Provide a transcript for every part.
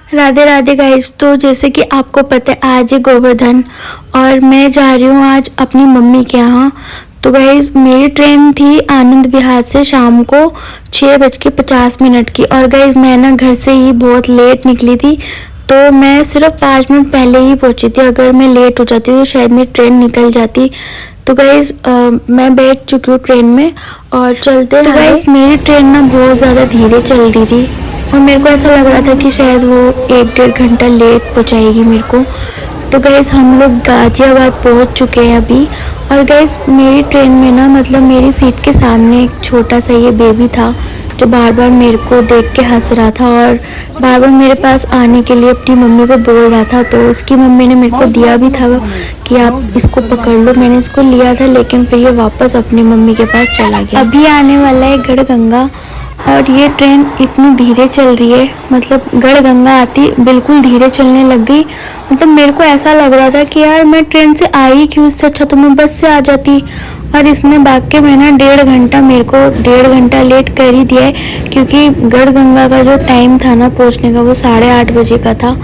Radhe Radhe guys. तो जैसे कि आपको पता है आज है गोवर्धन और मैं जा रही हूँ आज अपनी मम्मी के यहाँ। तो गाइस मेरी ट्रेन थी आनंद विहार से शाम को 6:50 की। और गाइस मैं ना घर से ही बहुत लेट निकली थी, तो मैं सिर्फ 5 मिनट पहले ही पहुंची थी। अगर मैं लेट हो जाती तो शायद मेरी ट्रेन निकल जाती। तो गाइस मैं बैठ चुकी हूँ ट्रेन में और चलते। तो गाइस मेरी ट्रेन ना बहुत ज़्यादा धीरे चल रही थी और मेरे को ऐसा लग रहा था कि शायद वो 1-1.5 घंटा लेट पहुंचाएगी मेरे को। तो गाइस हम लोग गाजियाबाद पहुंच चुके हैं अभी। और गाइस मेरी ट्रेन में ना मतलब मेरी सीट के सामने एक छोटा सा ये बेबी था जो बार बार मेरे को देख के हंस रहा था और बार बार मेरे पास आने के लिए अपनी मम्मी को बोल रहा था। तो इसकी मम्मी ने मेरे को दिया भी था कि आप इसको पकड़ लो। मैंने इसको लिया था लेकिन फिर ये वापस अपनी मम्मी के पास चला गया। अभी आने वाला है गढ़गंगा और ये ट्रेन इतनी धीरे चल रही है, मतलब गढ़गंगा आती बिल्कुल धीरे चलने लग गई। मतलब मेरे को ऐसा लग रहा था कि यार मैं ट्रेन से आई क्यों, इससे अच्छा तो मैं बस से आ जाती। और इसने बाकी में ना 1.5 घंटा मेरे को 1.5 घंटा लेट कर ही दिया है, क्योंकि गढ़गंगा का जो टाइम था ना पहुंचने का वो 8:30 बजे का था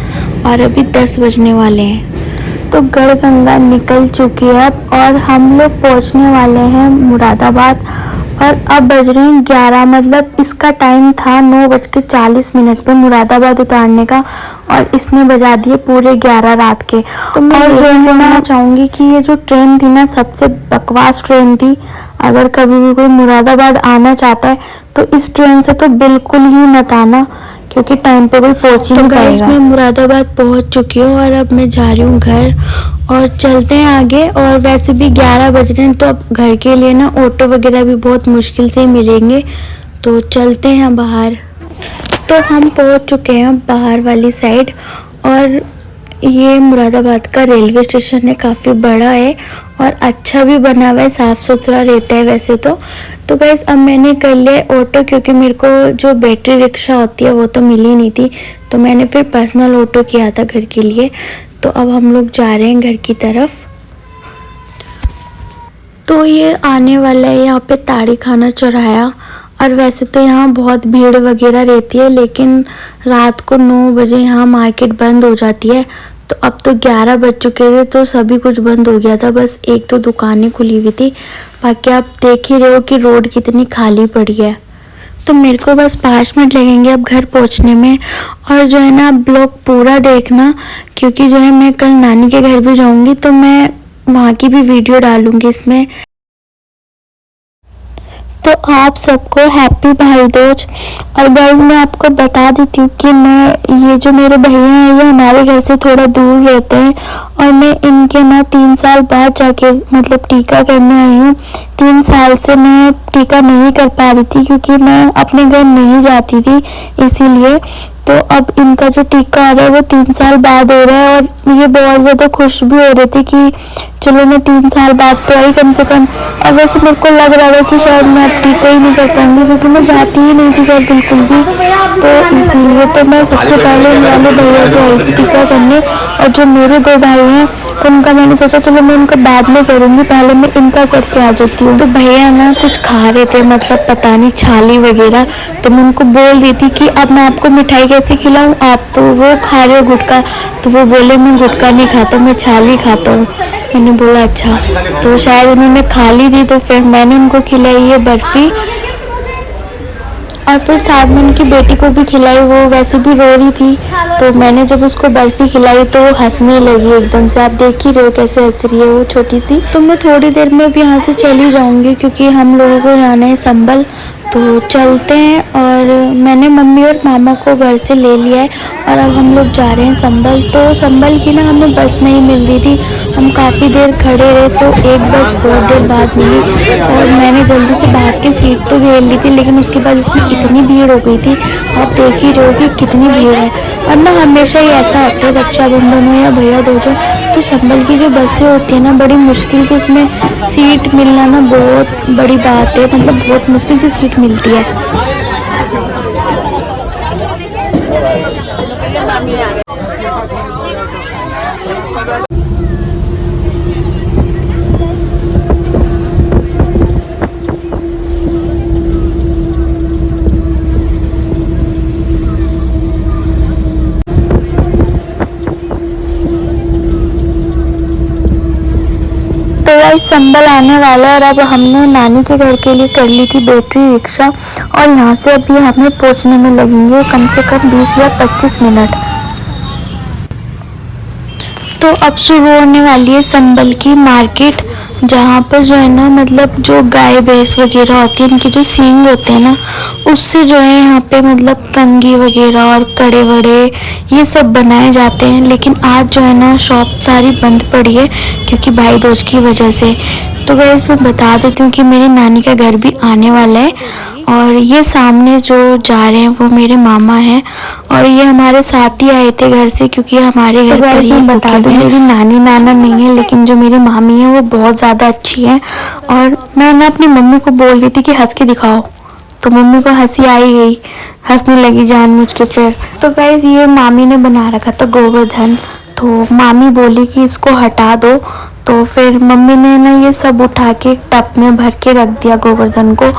और अभी 10 बजने वाले हैं। तो गढ़गंगा निकल चुकी है और हम लोग पहुंचने वाले हैं मुरादाबाद। और अब बज रहे हैं 11, मतलब इसका टाइम था 9:40 पे मुरादाबाद उतारने का और इसने बजा दिए पूरे 11 रात के। तो मैं और जो बोलना चाहूँगी कि ये जो ट्रेन थी ना सबसे बकवास ट्रेन थी। अगर कभी भी कोई मुरादाबाद आना चाहता है तो इस ट्रेन से तो बिल्कुल ही मत आना, क्योंकि टाइम पे कोई पहुंच ही नहीं पाएगा। मैं मुरादाबाद पहुंच चुकी हूँ और अब मैं जा रही हूँ घर और चलते हैं आगे। और वैसे भी 11 बज रहे हैं तो अब घर के लिए ना ऑटो वगैरह भी बहुत मुश्किल से मिलेंगे, तो चलते हैं बाहर। तो हम पहुंच चुके हैं बाहर वाली साइड और ये मुरादाबाद का रेलवे स्टेशन है, काफ़ी बड़ा है और अच्छा भी बना हुआ है, साफ़ सुथरा रहता है वैसे तो गाइस अब मैंने कर लिया ऑटो, क्योंकि मेरे को जो बैटरी रिक्शा होती है वो तो मिली नहीं थी, तो मैंने फिर पर्सनल ऑटो किया था घर के लिए। तो अब हम लोग जा रहे हैं घर की तरफ। तो ये आने वाला है यहाँ पे ताड़ी खाना चौराहा। और वैसे तो यहाँ बहुत भीड़ वगैरह रहती है, लेकिन रात को 9 बजे यहाँ मार्केट बंद हो जाती है। तो अब तो 11 बज चुके थे तो सभी कुछ बंद हो गया था, बस 1-2 दुकानें खुली हुई थी। बाकी आप देख ही रहे हो कि रोड कितनी खाली पड़ी है। तो मेरे को बस 5 मिनट लगेंगे अब घर पहुंचने में। और जो है ना आप ब्लॉग पूरा देखना, क्योंकि जो है मैं कल नानी के घर भी जाऊंगी तो मैं वहाँ की भी वीडियो डालूंगी इसमें। तो आप सबको हैप्पी भाई दूज। और गाइस मैं आपको बता देती हूँ कि मैं ये जो मेरे भैया हैं ये हमारे घर से थोड़ा दूर रहते हैं और मैं इनके ना 3 साल बाद जाके मतलब टीका करने आई हूँ। 3 साल से मैं टीका नहीं कर पा रही थी क्योंकि मैं अपने घर नहीं जाती थी, इसीलिए। तो अब इनका जो टीका आ रहा है वो 3 साल बाद हो रहा है और ये बहुत ज़्यादा खुश भी हो रहे थे कि चलो मैं 3 साल बाद तो आई कम से कम। और वैसे मेरे को लग रहा था कि शायद मैं अब टीका ही नहीं कर पाऊंगी, क्योंकि मैं जाती ही नहीं थी घर बिल्कुल भी। तो इसीलिए तो मैं सबसे पहले इन वाले भैया से आई थी टीका करने। और जो मेरे 2 भाई हैं उनका मैंने सोचा चलो मैं उनका बाद में करूँगी, पहले मैं इनका करके आ जाती हूँ। तो भैया ना कुछ खा रहे थे, मतलब पता नहीं छाली वगैरह। तो मैं उनको बोल रही थी कि अब मैं आपको मिठाई कैसे खिलाऊँ, आप तो वो खा रहे हो गुटखा। तो वो बोले मैं गुटखा नहीं खाता, मैं छाली खाता हूँ। मैंने बोला अच्छा। तो शायद उन्होंने खा ली थी तो फिर मैंने उनको खिलाई ये बर्फ़ी और फिर साथ में उनकी बेटी को भी खिलाई। वो वैसे भी रो रही थी, तो मैंने जब उसको बर्फ़ी खिलाई तो वो हंसने लगी एकदम से। आप देख ही रहे हो कैसे हंस रही है वो छोटी सी। तो मैं थोड़ी देर में अब यहाँ से चली जाऊँगी क्योंकि हम लोगों को जाना है संभल। तो चलते हैं। और मैंने मम्मी और मामा को घर से ले लिया है और अब हम लोग जा रहे हैं संभल। तो संभल की ना हमें बस नहीं मिल रही थी, हम काफ़ी देर खड़े रहे तो एक बस बहुत देर बाद मिली और मैंने जल्दी से भाग के सीट तो घेर ली थी, लेकिन उसके बाद इसमें इतनी भीड़ हो गई थी। आप देख ही रहे हो कि कितनी भीड़ है। और ना हमेशा ही ऐसा होता है रक्षाबंधन हो या भैया दूज हो तो संभल की जो बसें होती है ना बड़ी मुश्किल से उसमें सीट मिलना ना बहुत बड़ी बात है, मतलब बहुत मुश्किल से सीट मिलती है। गाइस संबल आने वाला है और अब हमने नानी के घर के लिए कर ली थी बैटरी रिक्शा और यहाँ से अभी हमें पहुँचने में लगेंगे कम से कम 20 या 25 मिनट। तो अब शुरू होने वाली है संबल की मार्केट, जहाँ पर जो है ना मतलब जो गाय भैंस वगैरह होती है इनके जो सींग होते हैं ना उससे जो है यहाँ पे मतलब कंघी वगैरह और कड़े वड़े ये सब बनाए जाते हैं। लेकिन आज जो है ना शॉप सारी बंद पड़ी है क्योंकि भाई दूज की वजह से। तो गाइस मैं बता देती हूँ कि मेरी नानी का घर भी आने वाला है और ये सामने जो जा रहे हैं वो मेरे मामा हैं और ये हमारे साथ ही आए थे घर से क्योंकि हमारे घर पर ही बता दूँ मेरी नानी नाना नहीं है लेकिन जो मेरी मामी है वो बहुत ज़्यादा अच्छी है। और मैं ना अपनी मम्मी को बोल रही थी कि हंस के दिखाओ तो मम्मी को हंसी आई गई, हंसने लगी जानबूझ के। फिर तो गाइस ये मामी ने बना रखा था गोवर्धन, तो मामी बोली कि इसको हटा दो, तो फिर मम्मी ने ना ये सब उठा के एक टब में भर के रख दिया गोवर्धन को।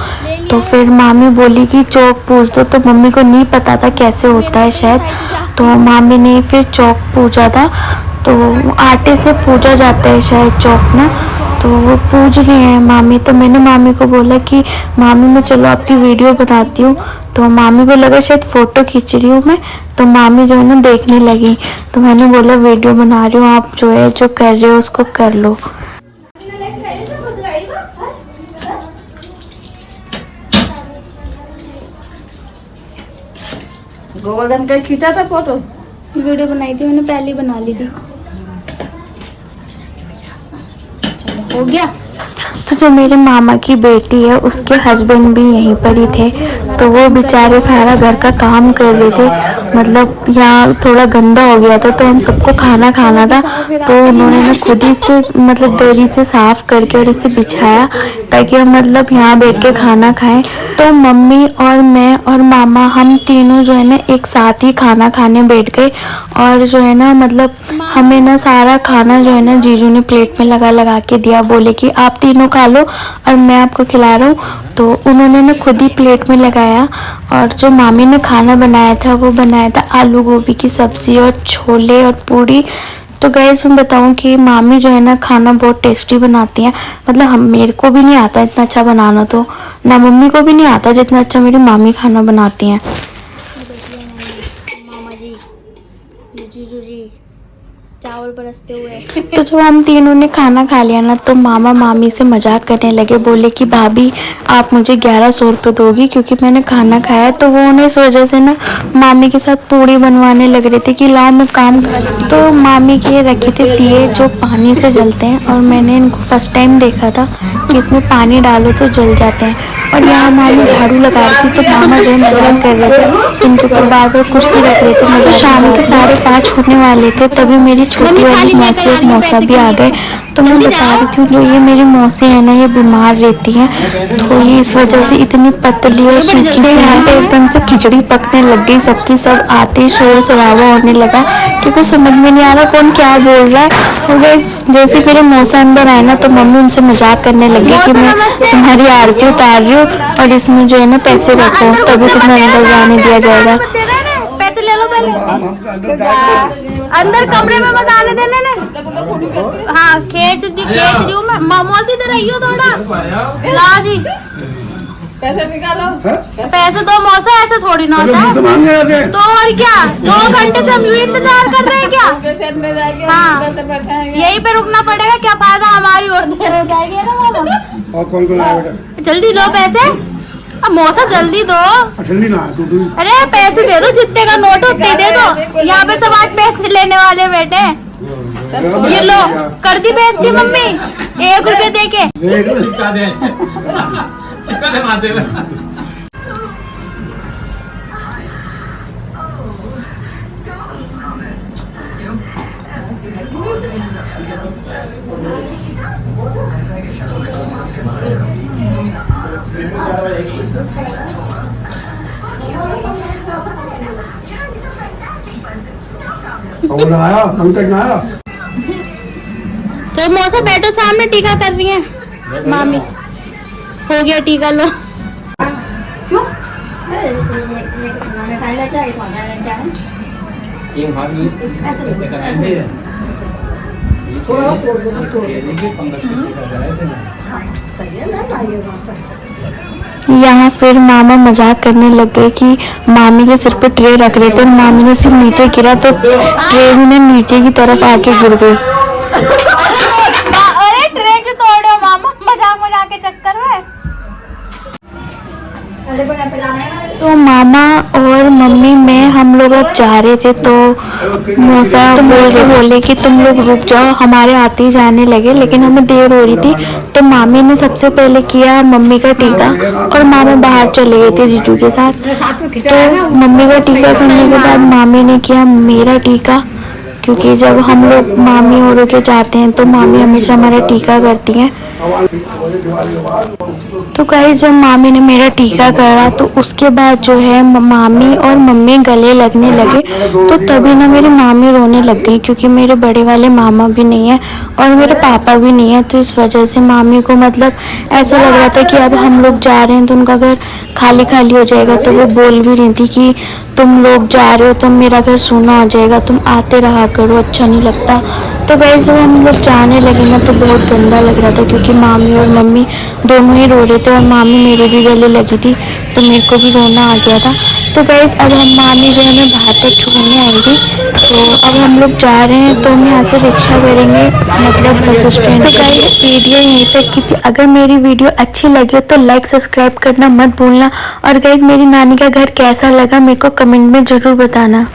तो फिर मामी बोली कि चौक पूज दो, तो मम्मी को नहीं पता था कैसे होता है शायद, तो मामी ने फिर चौक पूजा था। तो आटे से पूजा जाता है शायद चौक ना, तो वो पूज रही हैं मामी। तो मैंने मामी को बोला कि मामी मैं चलो आपकी वीडियो बनाती हूँ, तो मामी को लगा शायद फ़ोटो खींच रही हूँ मैं, तो मामी जो है ना देखने लगी। तो मैंने बोला वीडियो बना रही हूँ, आप जो है जो कर रहे हो उसको कर लो। गोवर्धन का खींचा था फोटो, वीडियो बनाई थी मैंने, पहले ही बना ली थी। चलो हो गया। तो जो मेरे मामा की बेटी है उसके हस्बैंड भी यहीं पर ही थे, तो वो बेचारे सारा घर का काम कर रहे थे। मतलब यहाँ थोड़ा गंदा हो गया था तो हम सबको खाना खाना था, तो उन्होंने ना खुद ही से मतलब दरी से साफ करके और इसे बिछाया ताकि हम मतलब यहाँ बैठ के खाना खाएं। तो मम्मी और मैं और मामा हम तीनों जो है ना एक साथ ही खाना खाने बैठ गए और जो है ना मतलब हमें ना सारा खाना जो है ना जीजू ने प्लेट में लगा लगा के दिया, बोले कि आप तीनों खा लो और मैं आपको खिला रहा हूँ। तो उन्होंने ना खुद ही प्लेट में लगाया और जो मामी ने खाना बनाया था वो बनाया था आलू गोभी की सब्जी और छोले और पूड़ी। तो गाइस मैं बताऊं कि मामी जो है ना खाना बहुत टेस्टी बनाती हैं। मतलब हम मेरे को भी नहीं आता इतना अच्छा बनाना, तो ना मम्मी को भी नहीं आता जितना अच्छा मेरी मामी खाना बनाती हैं। मामा जी, जीजू जी चावल बरसते हुए। तो जब हम तीनों ने खाना खा लिया ना तो मामा मामी से मजाक करने लगे, बोले कि भाभी आप मुझे 1100 रुपये दोगी क्योंकि मैंने खाना खाया। तो वो उन्हें इस वजह से ना मामी के साथ पूड़ी बनवाने लग रहे थे कि लाओ मैं काम कर। तो मामी के रखे थे दिए जो पानी से जलते हैं और मैंने इनको फर्स्ट टाइम देखा था कि इसमें पानी डालो तो जल जाते हैं। और यहाँ मामी झाड़ू लगा रही थी तो मामा जो मजाक कर रहे थे, इनके ऊपर बार बार कुर्सी रख रहे थे। तो शाम के 5:30 होने वाले थे तभी मेरी छोटी वाली मौसी और मौसा भी आ गए। तो मैं बता रही थी जो ये मेरी मौसी है ना ये बीमार रहती हैं, तो ये इस वजह से इतनी पतली और सूखी से यहाँ पे एकदम से खिचड़ी पकने लग गई सबकी। सब आते शोर शराबा होने लगा कि कुछ समझ में नहीं आ रहा कौन क्या बोल रहा है। और जैसे मेरे मौसा अंदर आए ना तो मम्मी उनसे मजाक करने लगी कि मैं तुम्हारी आरती उतार रही हूँ और इसमें जो है ना पैसे रखो तभी तुम्हें अंदर जाने दिया जाएगा। पैसे ले लो पहले, अंदर कमरे में मत आने देने ने। हाँ खींच रही हूँ मैं, मौसी इधर आइयो थोड़ा, ला जी पैसे निकालो। पैसे दो मौसा, ऐसे थोड़ी ना होता है। तो और क्या 2 घंटे से हम यूं इंतजार कर रहे हैं क्या? हाँ यहीं पे रुकना पड़ेगा, क्या फायदा हमारी और देर हो जाएगी ना मामा। और कौन आएगा? जल्दी लो पैसे, अब मौसा जल्दी दो। जल्दी ना तू। अरे पैसे दे दो, जितने का नोट उतने दे दो। यहाँ पे सब आज पैसे लेने वाले बैठे। ये लो कर दी बेइज्जती मम्मी, 1 रुपए दे के। चिपका दे माथे में। और आया पंकज ना आया। तो मौसा बैठो, सामने टीका कर रही है मामी। हो गया टीका, लो। थोड़ा और तोड़ दो, तोड़ दो। यहाँ फिर मामा मजाक करने लग गए कि मामी के सिर पे ट्रे रख रहे थे और मामी ने सिर नीचे गिरा तो ट्रे उन्हें नीचे की तरफ आके गिर गई। अरे ट्रे क्यों तोड़ रहे हो मामा, मजाक के चक्कर में। तो मामा और मम्मी में हम लोग अब जा रहे थे तो मौसा बोले कि तुम लोग रुक जाओ, हमारे आते ही जाने लगे, लेकिन हमें देर हो रही थी तो मामी ने सबसे पहले किया मम्मी का टीका और मामा बाहर चले गए थे जीजू के साथ। तो मम्मी का टीका करने के बाद मामी ने किया मेरा टीका, क्योंकि जब हम लोग मामी और के जाते हैं तो मामी हमेशा हमारा टीका करती हैं। तो गाइस जब मामी ने मेरा टीका करा तो उसके बाद जो है मामी और मम्मी गले लगने लगे, तो तभी ना मेरी मामी रोने लग गई, क्योंकि मेरे बड़े वाले मामा भी नहीं है और मेरे पापा भी नहीं है। तो इस वजह से मामी को मतलब ऐसा लग रहा था कि अब हम लोग जा रहे हैं तो उनका घर खाली खाली हो जाएगा। तो वो बोल भी रही थी कि तुम लोग जा रहे हो तो मेरा घर सूना हो जाएगा, तुम आते रहा करो, अच्छा नहीं लगता। तो गाइस जब हम लोग जाने लगे ना तो बहुत गंदा लग रहा था, क्योंकि मामी और मम्मी दोनों ही रो रहे थे और मामी मेरे भी गले लगी थी तो मेरे को भी रोना आ गया था। तो गाइस अब हम मामी जो हमें बाहर तक छोड़ने आएंगी, तो अब हम लोग जा रहे हैं तो हम यहाँ से रिक्शा करेंगे मतलब बस स्टैंड। तो गाइस वीडियो यहीं तक की थी। अगर मेरी वीडियो अच्छी लगी तो लाइक सब्सक्राइब करना मत भूलना, और गाइस मेरी नानी का घर कैसा लगा मेरे को कमेंट में ज़रूर बताना।